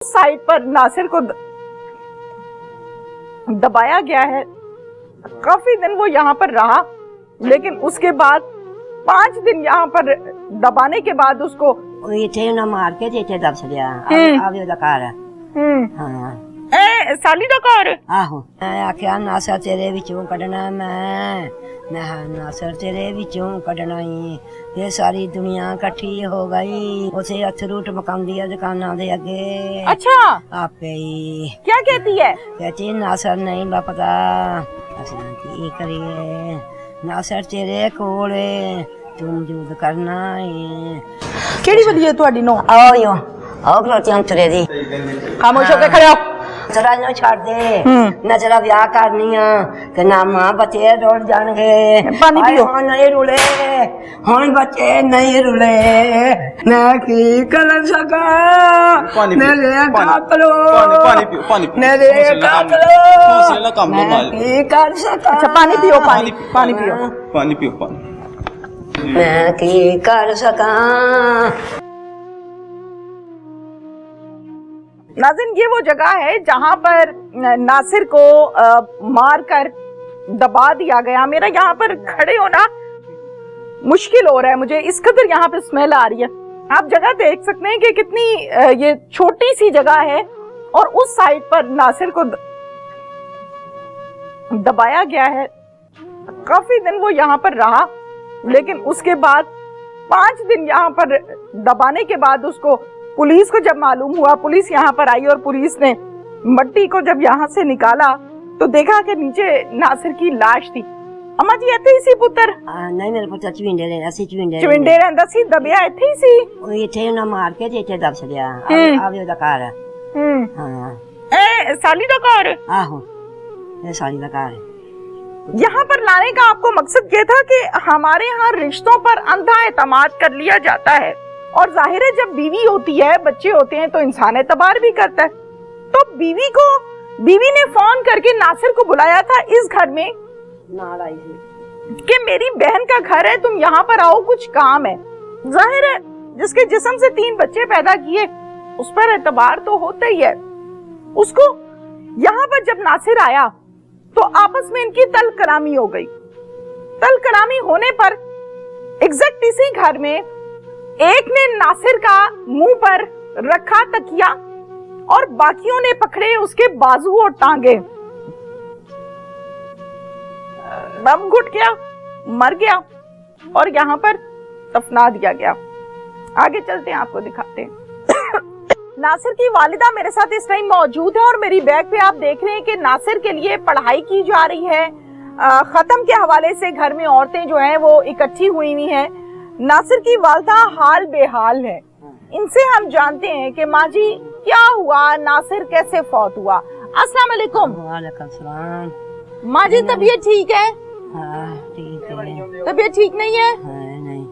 Site पर नासिर को दबाया गया है। काफी दिन वो यहाँ पर रहा, लेकिन उसके बाद 5 दिन यहाँ पर दबाने के बाद उसको मार के दब छड़िया साली दा घर आहो मैं आख्या नासर तेरे विचों कढना मैं नासर तेरे विचों कढना ही ये सारी दुनिया इकट्ठी हो गई उसे अथरू टमकांदी है दुकाना दे अगे। अच्छा आपे ही क्या कहती है? कहती नासर नहीं पता असं की करिए नासर तेरे कोले तुम जूद करना है केड़ी वली है ਤੁਹਾਡੀ नो आओ यो आओ खलोती हम तुरे दी खामोश होके खड़े हो। जरा नो छाड़ दे न जरा ब्याह करनी है ते ना मां बच्चे रोड जाणगे पानी पियो नहीं रुले हुन बच्चे नहीं रुले मैं की कर सका मेरे कातलो पानी पियो मेरे कातलो हौसले ना काम लो माल की कर सका। अच्छा पानी पियो पानी पियो पानी पियो पानी मैं की कर सका। नाज़रीन ये वो जगह है जहां पर नासिर को मार कर दबा दिया गया। मेरा यहाँ पर खड़े होना मुश्किल हो रहा है, मुझे इस कदर यहाँ पे स्मेल आ रही है। आप जगह देख सकते हैं कि कितनी ये छोटी सी जगह है और उस साइड पर नासिर को दबाया गया है। काफी दिन वो यहाँ पर रहा, लेकिन उसके बाद 5 दिन यहाँ पर दबाने के बाद उसको पुलिस को जब मालूम हुआ, पुलिस यहाँ पर आई और पुलिस ने मट्टी को जब यहाँ से निकाला तो देखा कि नीचे नासिर की लाश थी। अम्मा जी ਇੱਥੇ ਹੀ ਸੀ ਪੁੱਤਰ? नहीं मेरे पुत्र चविंडे ਚਵਿੰਡੇ ਰਹਿੰਦਾ ਸੀ, ਦਬਿਆ ਇੱਥੇ ਹੀ ਸੀ। ਉਹ ਇੱਥੇ ਨਾ ਮਾਰ ਕੇ ਤੇ ਇੱਥੇ ਦਬ ਛੜਿਆ ਆਵੇ ਉਹਦਾ ਘਰ ਹਾਂ ਇਹ ਸਾਲੀ ਦਾ ਘਰ ਆਹੋ ਇਹ ਸਾਲੀ ਦਾ ਘਰ है। यहाँ पर लाने का आपको मकसद ये था कि हमारे यहाँ रिश्तों पर अंधा एतमाद कर लिया जाता है और जाहिर है जब बीवी होती है, बच्चे होते हैं तो इंसान एतबार भी करता है। तो बीवी ने फोन करके नासिर को बुलाया था इस घर में कि मेरी बहन का घर है, तुम यहाँ पर आओ, कुछ काम है। जाहिर है जिसके जिस्म से 3 बच्चे पैदा किए उस पर एतबार तो होता ही है। उसको यहाँ पर जब नासिर आया तो आपस में इनकी तल कलामी हो गई। तल कलामी होने पर एग्जैक्ट इसी घर में एक ने नासिर का मुंह पर रखा तकिया और बाकियों ने पकड़े उसके बाजू और टांगे। दम घुट गया, मर गया और यहाँ पर दफना दिया गया। आगे चलते हैं, आपको दिखाते हैं। नासिर की वालिदा मेरे साथ इस टाइम मौजूद है और मेरी बैग पे आप देख रहे हैं कि नासिर के लिए पढ़ाई की जा रही है। खत्म के हवाले से घर में औरतें जो हैं वो इकट्ठी हुई हैं। नासिर की वालिदा हाल बेहाल है। इनसे हम जानते हैं कि माँ जी क्या हुआ, नासिर कैसे फौत हुआ। अस्सलाम वालेकुम। वालेकुम सलाम। माँ जी तबीयत ठीक है? हाँ ठीक है। तबीयत ठीक नहीं है? नहीं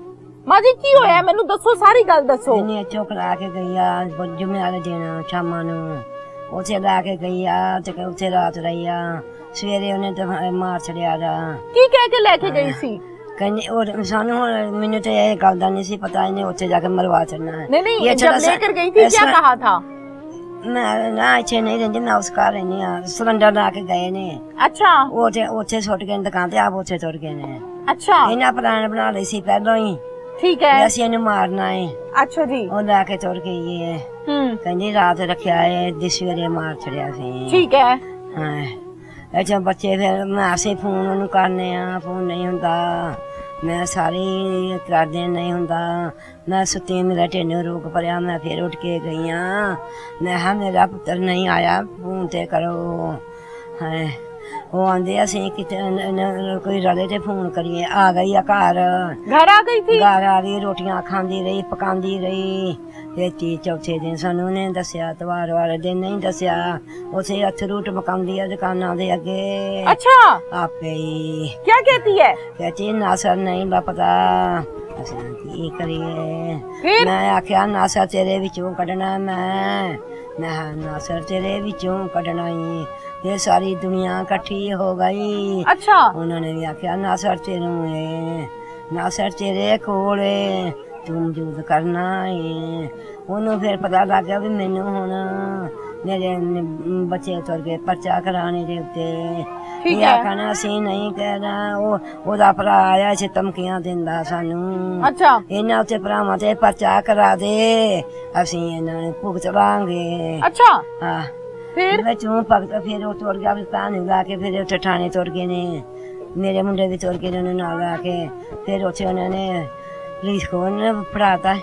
माँ जी की होया, मैनू दसो, सारी गल दसो। इन्हें चुक ला के गई आ जुम्मे वाले दिन शामां नूं उसे ला के गई आ ते उसे रात रही आ सवेरे उन्हें तो मार छड़िया दा की कह के लेके गई सी? कहने और सानू मैंने तो ये गल दा नहीं सी पता, इन्हें उसे जाके मरवा छड़ना है। नहीं जब लेकर गई थी क्या कहा था? मैं ना इच्छे नहीं रहती ना उस घर रहनी आ, सिलेंडर ला के गए ने। अच्छा उसे सुट गए दुकान ते, आप उसे तुर गए ने। अच्छा इन्हें प्लान बना ली सी पहलों ही, ठीक है, असि इन्हें मारना है। अच्छा जी। वो लाके तुर गई है, कहनी रात रखा है दिसवेरे मार छड़िया सी। ठीक है। हाँ अच्छा बच्चे फिर मैं ऐसे फोन उन्हें करने आ, फोन नहीं हुंदा, मैं सारी कर दे नहीं हुंदा। मैं सुती मेरा ढिड रोक भरिया, मैं फिर उठ के गई मैं हाँ मेरा पुत्र नहीं आया, फोन ते करो। हाँ वो आंदे असें कोई रले ते फोन करिए। आ गई घर आ गई थी, घर आ गई, रोटियां खांदी रही पकांदी रही। फिर 3-4 दिन सानू ने दसिया, त्योहार वाले दिन नहीं दसिया। उसे अथरू टमकांदी है दुकाना दे अगे। अच्छा आपे ही क्या कहती है? कहती नासर नहीं पता असं की करिए। मैं आख्या नासर तेरे विचों कढना मैं नासर तेरे विचों कढना ही ये सारी दुनिया इकट्ठी हो गई। अच्छा उन्होंने भी आख्या नासर तेरे कोले ਤੂੰ ਮੌਜੂਦ ਕਰਨਾ ਏ। ਉਹਨੂੰ ਫਿਰ ਪਤਾ ਲੱਗ ਗਿਆ ਵੀ ਮੈਨੂੰ ਹੁਣ ਮੇਰੇ ਬੱਚੇ ਤੁਰ ਗਏ ਪਰਚਾ ਕਰਾਣੇ ਦੇ ਉੱਤੇ। ਠੀਕ ਇਹ ਹੈ। ਆਖਣਾ ਅਸੀਂ ਨਹੀਂ ਕਹਿਣਾ। ਉਹਦਾ ਭਰਾ ਆਇਆ ਸੀ ਧਮਕੀਆਂ ਦਿੰਦਾ ਸਾਨੂੰ। अच्छा ਇਹਨਾਂ ਉੱਤੇ ਭਰਾਵਾਂ ਤੇ ਪਰਚਾ ਕਰਾ ਦੇ, ਅਸੀਂ ਇਹਨਾਂ ਨੂੰ ਭੁਗਤ ਲਾਂਗੇ। अच्छा ਹਾਂ फिर ਵਿੱਚੋਂ ਭਗਤ ਫਿਰ ਉਹ ਤੁਰ ਗਿਆ ਵੀ ਤਾਂ ਨਹੀਂ ਲਾ ਕੇ ਫਿਰ ਉੱਥੇ ਥਾਣੇ ਤੁਰ ਗਏ ਨੇ। ਮੇਰੇ ਮੁੰਡੇ ਵੀ ਤੁਰ ਗਏ ਨੇ ਉਹਨੂੰ ਨਾਲ ਲਾ ਕੇ। ਫਿਰ ਉੱਥੇ ਉਹਨਾਂ ਨੇ ਪੁਲਿਸ ਕੋਲ ਨੇ ਫੜਾਤਾ।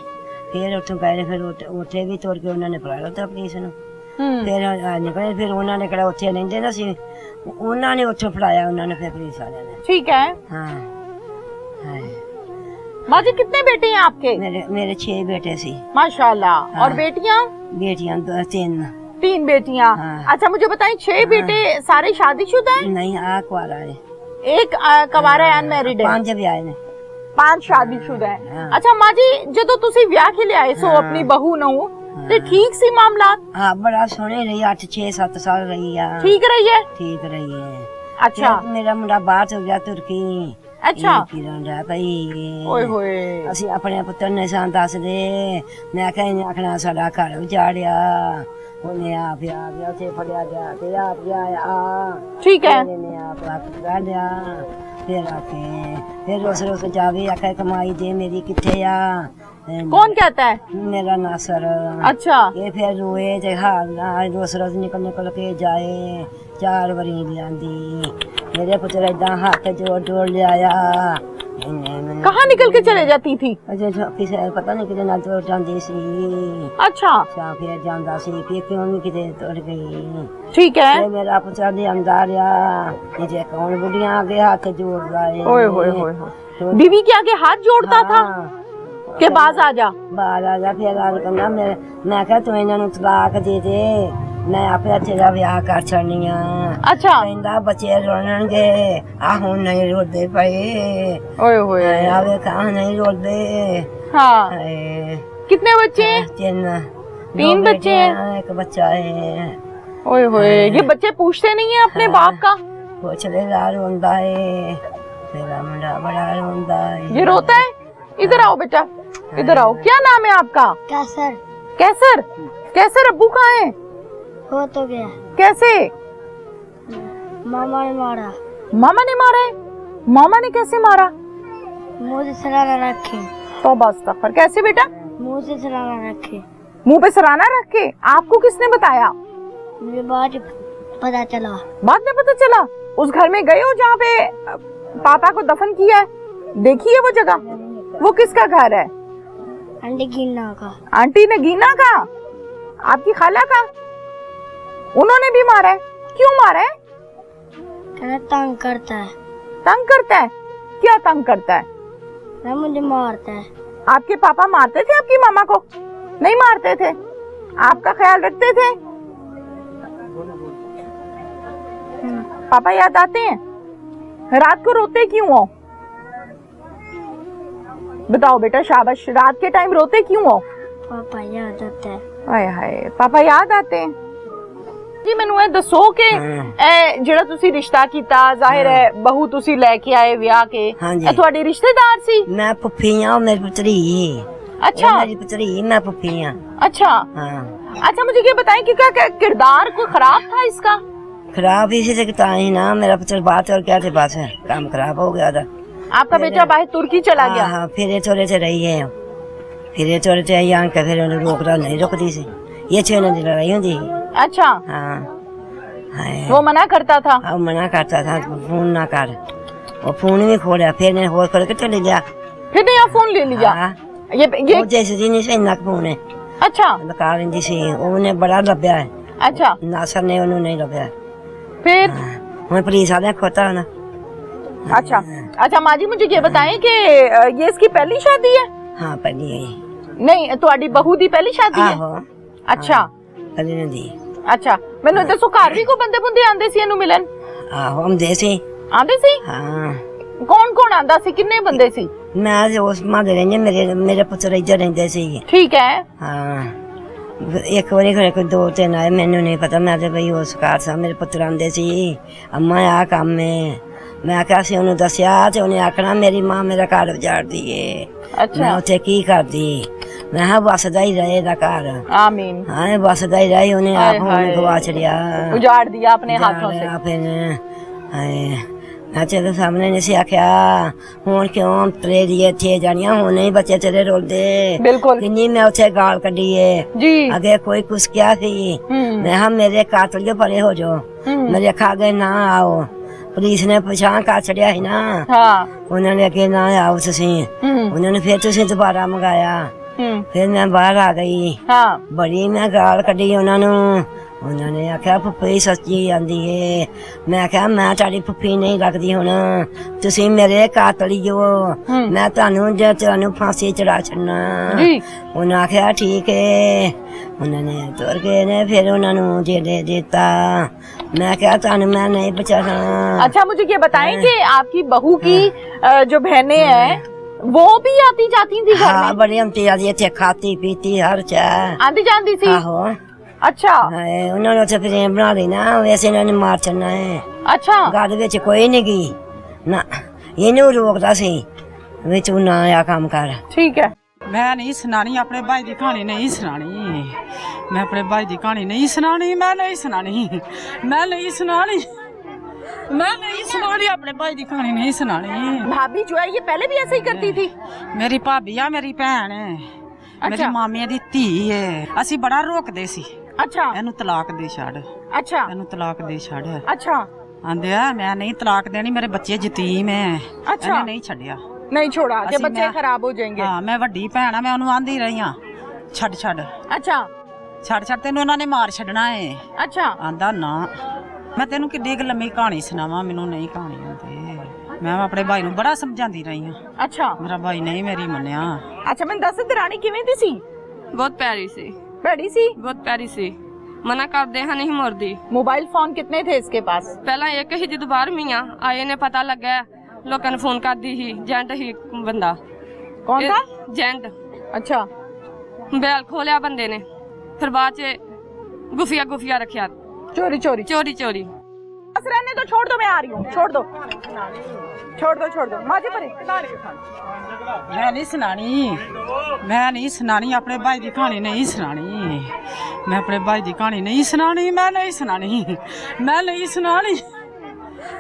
ਫਿਰ ਉੱਥੋਂ ਗਏ ਨੇ, ਫਿਰ ਉੱਥੇ ਵੀ ਤੁਰ ਕੇ ਉਹਨਾਂ ਨੇ ਫੜਾ ਲਿਆ ਪੁਲਿਸ ਨੂੰ। ਫਿਰ ਨਿਕਲੇ, ਫਿਰ ਉਹਨਾਂ ਨੇ ਕਿਹੜਾ ਉੱਥੇ ਰਹਿੰਦੇ ਨਾ ਸੀ, ਉਹਨਾਂ ਨੇ ਉੱਥੋਂ ਫੜਾਇਆ ਉਹਨਾਂ ਨੇ ਫਿਰ ਪੁਲਿਸ ਵਾਲਿਆਂ ਨੇ। ठीक है। ਹਾਂ ਹਾਂ माँ जी कितने बेटे हैं आपके? ਮੇਰੇ 6 ਬੇਟੇ ਸੀ। माशाल्लाह। और बेटियाँ? ਬੇਟੀਆਂ 3। 3 बेटियाँ। हाँ। अच्छा मुझे बताएं 6 बेटे सारे शादीशुदा हैं? ਨਹੀਂ ਆ ਕੁਆਰਾ ਹੈ। एक कवारा है, अनमैरिड है। 5 ਵਿਆਹ ਨੇ। 5 शादीशुदा है। हाँ। अच्छा माँ जी ਜਦੋਂ ਤੁਸੀਂ ਵਿਆਹ ਕੇ ਲਿਆਏ ਸੋ हाँ। ਆਪਣੀ ਬਹੂ ਨੂੰ ਤੇ ਠੀਕ ਸੀ ਮਾਮਲਾ? ਹਾਂ ਬੜਾ ਸੋਹਣੀ ਰਹੀ, 8 6 7 ਸਾਲ ਰਹੀ ਆ। ਠੀਕ ਰਹੀ ਹੈ? ਠੀਕ ਰਹੀ ਹੈ। अच्छा ਫਿਰ ਮੇਰਾ ਮੁੰਡਾ ਬਾਹਰ ਚਲ ਗਿਆ ਤੁਰਕੀ। अच्छा ਕਿਰਨ ਰਹਿ ਪਈ। ओए होए। ਅਸੀਂ ਆਪਣੇ ਪੁੱਤਰ ਨੇ ਸਾਨੂੰ ਦੱਸਦੇ। ਮੈਂ ਕਿਹਾ ਇਹਨੇ ਆਖਣਾ ਸਾਡਾ ਘਰ ਉਜਾੜਿਆ। ਉਹਨੇ ਆਪ ਆ ਗਿਆ ਉੱਥੇ ਫੜਿਆ ਗਿਆ ਤੇ ਆਪ ਗਿਆ। ठीक है। ਇਹਨੇ ਆਪ ਕਰ ਲਿਆ। ਫਿਰ ਆਕੇ ਫਿਰ ਰੋਜ਼ ਜਾਵੇ ਆਖੇ ਕਮਾਈ ਦੇ ਮੇਰੀ ਕਿੱਥੇ ਆ। कौन कहता है? ਮੇਰਾ ਨਾਸਰ। अच्छा ਇਹ ਫਿਰ ਰੋਏ ਤੇ ਹਾਲ ਨਾਲ ਰੋਜ਼ ਨਿਕਲ ਕੇ ਜਾਏ। 4 ਵਾਰੀ ਲਿਆਂਦੀ। ਮੇਰੇ ਪੁੱਤਰ ਏਦਾਂ ਹੱਥ ਜੋੜ ਲਿਆਇਆ। कहाँ निकल के चले जाती थी? ਅਜੇ ਕਿਸੇ ਪਤਾ ਨਹੀਂ ਕਿਤੇ ਨਾਲ ਤੁਰ ਜਾਂਦੀ ਸੀ। अच्छा ਜਾਂ ਫਿਰ ਜਾਂਦਾ ਸੀ ਕਿ ਕਿਉਂ ਨਹੀਂ ਕਿਤੇ ਤੁਰ ਗਈ। ठीक है। ਤੇ ਮੇਰਾ ਪੁੱਤਰ ਦੇ ਅੰਦਰ ਆ ਇਹ ਜੇ ਕੌਣ ਬੁੱਢੀਆਂ ਅੱਗੇ ਹੱਥ ਜੋੜਦਾ ਏ। ओए होए होए होए। बीवी के आगे हाथ जोड़ता था कि बाज आ जा। ਬਾਹਰ ਆ ਜਾ। ਫਿਰ ਆ ਕਹਿੰਦਾ ਮੈਂ ਕਿਹਾ ਤੂੰ ਇਹਨਾਂ ਨੂੰ ਤਲਾਕ ਦੇ ਦੇ, ਮੈਂ ਆਪੇ ਤੇਰਾ ਵਿਆਹ ਕਰ ਛੱਡਣੀ ਆ। अच्छा ਕਹਿੰਦਾ ਬੱਚੇ ਰੋਣਗੇ। ਆ ਹੁਣ ਨਹੀਂ ਰੋਦੇ ਪਏ। ओए होए। ਆਵੇ ਕਹਾਂ ਨਹੀਂ ਰੋਦੇ। हाँ ਹਾਏ कितने बच्चे हैं? 3 बच्चे हैं। एक बच्चा है। ओए होए। ये बच्चे पूछते नहीं है अपने बाप का? पुछले रोंदा है। मेरा मुंडा बड़ा रोंदा है। ये रोता है? इधर आओ बेटा, इधर आओ। क्या नाम है आपका? कैसर कैसर। कैसर अब्बू कहाँ है? हो तो गया। कैसे? मामा ने मारा। मामा ने मारा है? मामा ने कैसे मारा? मुंह से सरारा रखे। तौबा अस्तगफर। कैसे बेटा? मुंह से सरारा रखे। मुंह पे सराना रख के? आपको किसने बताया? मुझे बाद पता चला। बाद में पता चला? उस घर में गए हो जहाँ पे पापा को दफन किया है? देखी है वो जगह? वो किसका घर है? अंडे गिनना का। आंटी नगीना का? आपकी खाला का? उन्होंने भी मारा है? क्यों मारा है? कहना तंग करता है। तंग करता है? क्या तंग करता है? ना मुझे मारता है। आपके पापा मारते थे आपकी मामा को? नहीं मारते थे? आपका ख्याल रखते थे? पापा याद आते हैं? रात को रोते क्यों हो? बताओ बेटा, शाबाश। रात के टाइम रोते क्यों हो? पापा याद आता है। ਹਾਏ ਹਾਏ ਪਾਪਾ ਯਾਦ ਆਤੇ ਹੈ ਜੀ। ਮੈਨੂੰ ਇਹ ਦੱਸੋ ਕਿ ਇਹ ਜਿਹੜਾ ਤੁਸੀਂ ਰਿਸ਼ਤਾ ਕੀਤਾ, ਜ਼ਾਹਿਰ ਹੈ ਬਹੂ ਤੁਸੀਂ ਲੈ ਕੇ ਆਏ ਵਿਆਹ ਕੇ, ਹਾਂਜੀ। ਇਹ ਤੁਹਾਡੀ ਰਿਸ਼ਤੇਦਾਰ ਸੀ? मैं पुफी हाँ मेरी पुत्री। अच्छा मेरी पुत्री मैं पुफी हाँ। अच्छा हाँ अच्छा मुझे ये बताएं कि क्या किरदार कोई खराब था इसका? खराब इसी से कहता ही ना। मेरा पुत्र बात और क्या थे बस काम खराब हो गया था। आपका बेटा बाहर तुर्की चला गया? हाँ फिर थोड़े से रही है। फिर थोड़े से यहाँ के फिर रोकता नहीं रुकती सी। ये 6 दिन की लड़ाई होती। अच्छा हाँ हाय। वो मना करता था? अब मना करता था फोन ना कर। वो फोन भी खोलिया फिर ने होर खोल के चले गया। फिर नया फोन ले लिया? हाँ ये वो जैसे दिन से इन्ना फोन है अच्छा लगा लेंदी सी। उन्हें बड़ा लभ्या है। अच्छा नासर ने उन्हें नहीं लभ्या। फिर मैं पुलिस वाले खोता ना। अच्छा अच्छा माँ जी मुझे ये बताएं कि ये इसकी पहली शादी है? हाँ पहली है। नहीं ਤੁਹਾਡੀ ਬਹੂ ਦੀ ਪਹਿਲੀ ਸ਼ਾਦੀ ਹੈ? आहो अच्छा पहली ने दी। अच्छा ਮੈਨੂੰ ਇਹ ਦੱਸੋ ਘਰ ਵੀ ਕੋਈ ਬੰਦੇ ਬੁੰਦੇ ਆਂਦੇ ਸੀ ਇਹਨੂੰ ਮਿਲਣ? आहो हम देसी। ਆਂਦੇ ਸੀ? हाँ ਕੌਣ ਕੌਣ ਆਂਦਾ ਸੀ? ਕਿੰਨੇ ਬੰਦੇ ਸੀ? मैं उस मां दे रहेंगे मेरे पुत्र इधर रहते सी। ठीक है। हाँ एक बारी घरे कोई 2-3 आए। मैनू नहीं पता। मैं तो भाई उस कार सा मेरे पुत्र आंदे सी अम्मा आ काम है। ਮੈਂ ਕਿਹਾ ਸੀ ਉਹਨੂੰ ਦੱਸਿਆ ਤੇ ਉਹਨੇ ਆਖਣਾ ਮੇਰੀ ਮਾਂ ਮੇਰਾ ਘਰ ਉਜਾੜਦੀ ਏ। ਮੈਂ अच्छा ਉੱਥੇ ਕੀ ਕਰਦੀ? ਮੈਂ ਕਿਹਾ ਵਸਦਾ ਹੀ ਰਹੇ ਦਾ ਘਰ। आमीन। ਹਾਂ ਵਸਦਾ ਹੀ ਰਹੇ, ਉਹਨੇ ਆਪ ਹੁਣ ਗਵਾ ਛੜਿਆ, उजाड़ दिया अपने हाथों से। ਫਿਰ ਮੈਂ ਤੇਰੇ ਸਾਹਮਣੇ ਨਹੀਂ ਸੀ ਆਖਿਆ ਹੁਣ ਕਿਉਂ ਤੇਰੇ ਦੀ ਇੱਥੇ ਜਾਣੀਆਂ, ਹੁਣ ਨਹੀਂ ਬੱਚੇ ਤੇਰੇ ਰੋਲਦੇ। बिल्कुल ਕਿੰਨੀ ਮੈਂ ਉੱਥੇ ਗਾਲ ਕੱਢੀ ਏ। जी। ਅੱਗੇ ਕੋਈ ਕੁਛ ਕਿਹਾ ਸੀ, ਮੈਂ ਕਿਹਾ ਮੇਰੇ ਕਾਤਲੀਓ ਪਰੇ ਹੋ ਜਾਓ, ਮੇਰੇ ਅੱਖਾਂ ਅੱਗੇ ਨਾ ਆਓ। ਪੁਲਿਸ ਨੇ ਪਛਾਣ ਕਰ ਛੜਿਆ ਸੀ ਨਾ, हाँ ਉਹਨਾਂ ਨੇ ਅੱਗੇ ਨਾ ਆਓ ਤੁਸੀਂ। ਉਹਨਾਂ ਨੇ ਫਿਰ ਤੁਸੀਂ ਦੁਬਾਰਾ ਮੰਗਾਇਆ। ਫਿਰ ਮੈਂ ਬਾਹਰ ਆ ਗਈ, हाँ ਬੜੀ ਮੈਂ ਗਾਲ ਕੱਢੀ ਉਹਨਾਂ ਨੂੰ। ਉਹਨਾਂ ਨੇ ਆਖਿਆ ਫੁੱਫੀ ਸੱਚੀ ਆਂਦੀ ਏ। ਮੈਂ ਕਿਹਾ ਮੈਂ ਤੁਹਾਡੀ ਫੁੱਫੀ ਨਹੀਂ ਲੱਗਦੀ, ਹੁਣ ਤੁਸੀਂ ਮੇਰੇ ਕਾਤਲੀਓ, ਮੈਂ ਤੁਹਾਨੂੰ ਫਾਂਸੀ ਚੜਾ ਛੱਡਣਾ। जी। ਉਹਨਾਂ ਆਖਿਆ ਠੀਕ ਏ। ਉਹਨਾਂ ਨੇ ਤੁਰ ਗਏ ਨੇ, ਫਿਰ ਉਹਨਾਂ ਨੂੰ ਜਿਹੜੇ ਦਿੱਤਾ। मैं क्या तानू मैं नहीं बचाना। अच्छा मुझे ये बताएं कि आपकी बहू की जो बहनें हैं वो भी आती जाती थी घर हाँ में? बड़ी आती जाती थे, खाती पीती हर चाह आती जाती थी? आहो। अच्छा उन्होंने तो फिर बना ली ना, वैसे इन्होंने मार चलना है। अच्छा घर विच कोई नहीं गई ना, इनू रोकता सी भी तू ना आ काम कर। ठीक है। मैं नहीं सुनानी अपने भाई की कहानी, नहीं सुनानी। मैं अपने भाई की कहानी नहीं सुनानी, मैं नहीं सुनानी, मैं नहीं सुनानी, मैं नहीं सुनानी अपने भाई की कहानी नहीं सुनानी। भाभी जो है ये पहले भी ऐसे ही करती थी? मेरी भाभी आ, मेरी भैन है, मेरी मामी दी धी है। असी बड़ा रोकदे सी, अच्छा इनू तलाक दे छड़, अच्छा इनू तलाक दे छड़। अच्छा आंदे आ मैं नहीं तलाक देनी, मेरे बच्चे यतीम है। अच्छा। इन्हें नहीं छड़िया, नहीं छोड़ा कि असी बच्चे मैं- खराब हो जाएंगे। हाँ मैं वड्डी भैन आ, मैं उन्होंने आंदी रही हाँ छड़ छड़ अच्छा छड़ छड़ तेन उन्होंने मार छड़ना है। अच्छा आंदा ना मैं तेनू किड्डी लम्मी कहानी सुनावा, मैनू नहीं कहानी आंदी। मैं अपने भाई नू बड़ा समझांदी रही हाँ, अच्छा मेरा भाई नहीं मेरी मन्निया। अच्छा मैं दस दरानी किवें दी सी? बहुत प्यारी सी, बड़ी सी? बहुत प्यारी सी, मना कर दे हाँ नहीं मुड़दी। मोबाइल फोन कितने थे इसके पास? पहला एक ही जदों बाहर मियां आए ने पता लगा, लोगों ने फोन कर दी ही, जेंट ही बंदा। कौन था? जेंट। अच्छा बैल खोलिया बंदे ने, फिर बाद च गुफिया गुफिया रखिया, चोरी चोरी। चोरी चोरी। बस रहने दो, छोड़ दो, मैं आ रही हूँ, छोड़ दो छोड़ दो छोड़ दो। माजी परे मैं नहीं सुनानी, मैं नहीं सुनानी अपने भाई की कहानी नहीं सुनानी। मैं अपने भाई की कहानी नहीं सुनानी, मैं नहीं सुनानी, मैं नहीं सुनानी,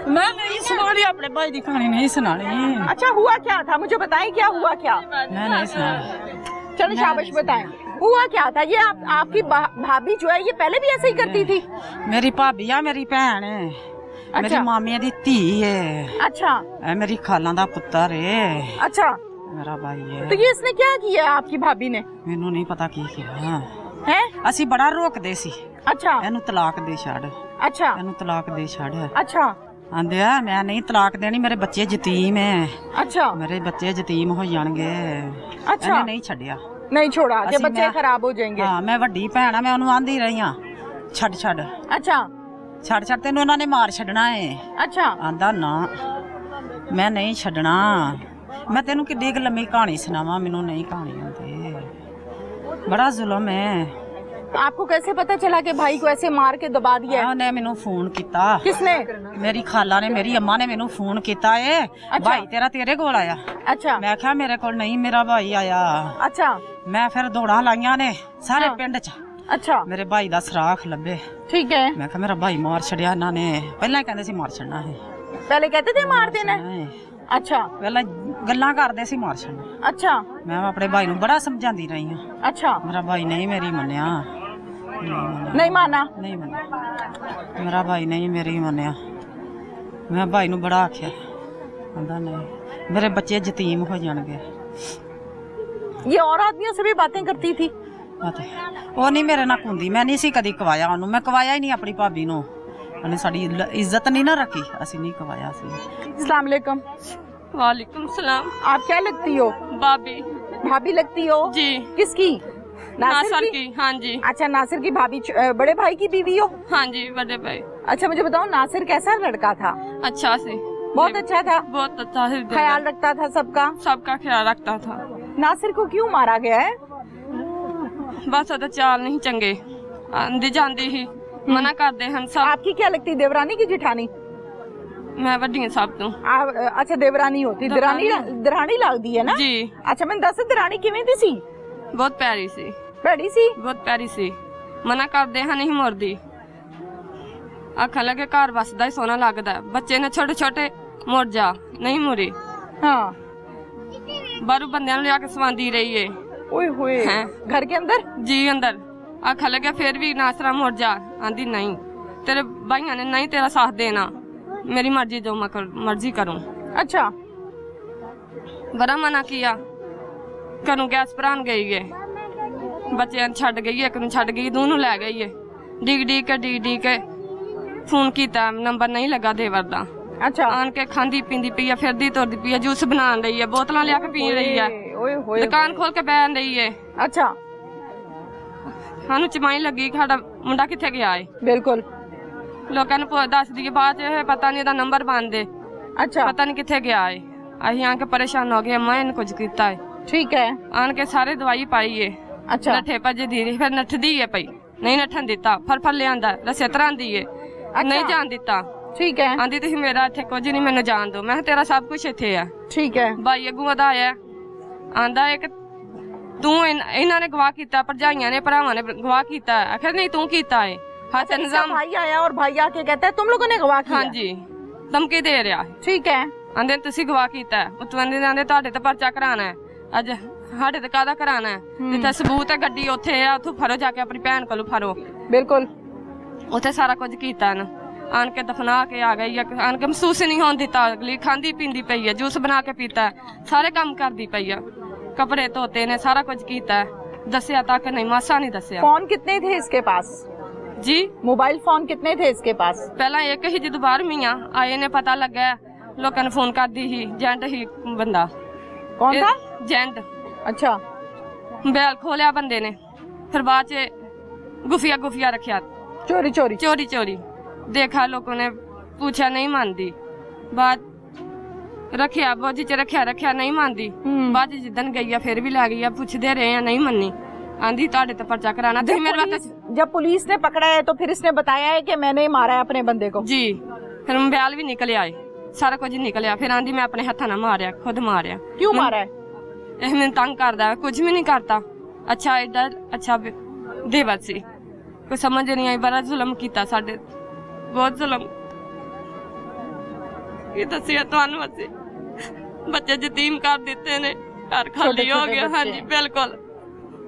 मैं नहीं सुनानी अपने भाई की कहानी नहीं सुनानी। अच्छा हुआ क्या था मुझे बताएं, क्या हुआ क्या? मैं नहीं सुनानी। चलो शाबाश बताएं, हुआ क्या था? ये आपकी भाभी जो है ये पहले भी ऐसे ही करती थी? मेरी भाभी आ, मेरी भैन है, मेरी मामी दी धी है। अच्छा ए मेरी खाला दा पुत्तर है। अच्छा मेरा भाई है। तो ये इसने क्या किया आपकी भाभी ने? मैनू नहीं पता की किया है। असी बड़ा रोकदे सी, अच्छा इनू तलाक दे छड़, अच्छा इनू तलाक दे छड़। अच्छा आंदे आ मैं नहीं तलाक देनी, मेरे बच्चे यतीम है, अच्छा मेरे बच्चे यतीम हो जाणगे। अच्छा। इन्हें नहीं छड़िया, नहीं छोड़ा कि असी बच्चे मैं- खराब हो जाएंगे। हाँ मैं वड्डी भैन आ, मैं उन्होंने आंदी रही हाँ छड़ छड़ अच्छा छड़ छड़ तेन उन्होंने मार छड़ना है। अच्छा आंदा ना मैं नहीं छड़ना, मैं तेनू किड्डी लम्मी कहानी सुनावा, मैनू नहीं कहानी आंदी। बड़ा जुल्म है। आपको कैसे पता चला कि भाई को ऐसे मार के दबा दिया है? उन्हें मैनू फोन किया, किसने? मेरी खाला ने, मेरी अम्मा ने मैनू फोन किया है, भाई तेरा तेरे कोल आया। अच्छा मैं क्या मेरे कोल नहीं, मेरा भाई आया। अच्छा मैं फिर दौड़ा लाइया ने सारे हाँ। पिंड च, अच्छा मेरे भाई दा सराख लभे। ठीक है। मैं क्या मेरा भाई मार छड़िया इन्होंने, पहला ही कहंदे सी मार छड़ना है। पहले कहते थे मार देना है? अच्छा पहला गल्लां करदे सी मार छड़ना। अच्छा मैं अपने भाई नू बड़ा समझांदी रही हूं, अच्छा मेरा भाई नहीं मेरी मन्निया, नहीं माना? नहीं मन्निया, मेरा भाई नहीं मेरी मन्निया। मैं भाई नू बड़ा आख्या, आंदा नहीं मेरे बच्चे यतीम हो जाणगे। ये और आदमियों से भी बातें करती थी? ਉਹ ਨਹੀਂ ਮੇਰੇ ਨਾਲ ਕੁੰਦੀ, ਮੈਂ ਨਹੀਂ ਸੀ ਕਦੀ ਕਵਾਇਆ ਉਹਨੂੰ, ਮੈਂ ਕਵਾਇਆ ਹੀ ਨਹੀਂ ਆਪਣੀ ਭਾਬੀ ਨੂੰ, ਉਹਨੇ ਸਾਡੀ ਇੱਜ਼ਤ ਨਹੀਂ ਨਾ ਰੱਖੀ, ਅਸੀਂ ਨਹੀਂ ਕਵਾਇਆ ਸੀ। अस्सलाम वालेकुम। वालेकुम सलाम। आप क्या लगती हो? भाभी। भाभी लगती हो? जी। किसकी? नासर की। हाँ जी। अच्छा नासिर की भाभी, बड़े भाई की बीवी हो? हाँ जी बड़े भाई। अच्छा मुझे बताओ नासिर कैसा लड़का था? अच्छा से, बहुत अच्छा था, बहुत अच्छा है, ख्याल रखता था सबका? सबका ख्याल रखता था। नासिर को क्यों मारा गया है? बस ਉਹਦਾ ਚਾਲ नहीं चंगे, आंदी जांदी ही मना करते हैं सब। आपकी क्या लगती, देवरानी की जिठानी? मैं वड्डी सब तो अच्छा देवरानी होती दरानी दरानी लगदी है ना जी। अच्छा मैं दस दरानी किवें दी सी? बहुत प्यारी सी, भैड़ी सी? बहुत प्यारी सी। मना करदे हां नहीं मुड़दी, आखन लगे घर बसदा ही सोहना लगदा, बच्चे ने छोटे छोटे मुड़ जा नहीं मुड़ी। हाँ बारू बंदियां लिया के सवांदी रही है। ओए होए हैं? घर के अंदर? जी अंदर। आखन लगे फिर भी नासरा मुड़ जा, आंदी नहीं तेरे भाइयों ने नहीं तेरा साथ देना, मेरी मर्जी जो मैं मर्जी करूं। अच्छा बड़ा मना किया, घरों गैस भरान गई है, बच्चे छड़ गई है, एक छड़ गई, दोनों लै गई है। डी के फोन किया, नंबर नहीं लगा देवर दा। अच्छा आन के खांदी पींदी पई है, फिरदी तुरदी पई है, जूस बना रही है, बोतलां लिया के पी रही है, ओए होए दुकान खोल के बैठ रही है। अच्छा सानू चमाई लगी कि साडा मुंडा किथे गया है। बिल्कुल लोकां नूं दस दी बाद च पता नहीं, नंबर बंद है, अच्छा पता नहीं किथे गया है। असीं आके परेशान हो गए, अम्मा इन्हें कुछ किया है। ठीक है। आन के सारे दवाई पाई है, अच्छा नठे भजदी रही, फिर नठदी है पई, नहीं नठन दिता, फर लिया रस्से तरांदी है, नहीं जान दिता। ठीक है आंदी तुसीं मेरा इत्थे कुछ नहीं, मैनू जान दो। मैं तेरा सब कुछ इत्थे है। ठीक है। भाई अगूं दा आया, आंदा है कि तू इन्हां ने गवाह कीता, भरजाइयां ने भरावां ने गवाह कीता, आखिर नहीं तू कीता है। हाँ अच्छा, इसका भाई आया और भाई आके कहता है तुम लोगों ने गवाह किया? हाँ जी, धमकी दे रहा है। ठीक है। आंदे तुसीं गवाह कीता है, उत्तों आंदे तुहाडे ते परचा कराना है, अज साडे ते काहदा कराना है, जिथे सबूत है गड्डी उत्थे है, उत्थों फरो जाके अपनी भैन कोलों फरो। बिल्कुल उत्थे सारा कुछ कीता है। आन के दफना के आ गई है, आन के महसूस नहीं होन दिता, अगली खांदी पींदी पई है, जूस बना के पीता है, सारे काम करदी पई है, कपड़े धोते ने, सारा कुछ कीता है, दसिया तक नहीं, मासा नहीं दसिया। फोन कितने थे इसके पास जी? मोबाइल फोन कितने थे इसके पास? पहला एक ही, जदों 12वीं आए ने पता लगा, लोकां ने फोन कर दी ही, जेंट ही बंदा। कौन था? जेंट। अच्छा बैल खोलिया बंदे ने, फिर बाद च गुफिया रखिया, चोरी देखा, लोगों ने पूछा नहीं मानदी, बाद रखिया बोझ च रखिया नहीं मानदी, बाद जिदन गई फिर भी लै गई, पूछते रहे हैं नहीं मन्नी, आंधी तुहाडे ते पर्चा कराना। जब पुलिस ने पकड़ा है तो फिर इसने बताया है कि मैंने मारा है अपने बंदे को? जी। फिर बैल भी निकल आए, सारा कुछ निकलिया, फिर आंधी मैं अपने हथा ना मारिया, खुद मारिया। क्यों मारा है? मैंने तंग करदा है, कुछ भी नहीं करता, अच्छा एडा अच्छा देवर सी, कोई समझ नहीं आई, बड़ा जुल्म किया साडे, बहुत जुल्म। ये दसिया तुहानू, असीं बच्चे यतीम कर दिते ने, घर खाली हो गया। हाँ जी बिल्कुल।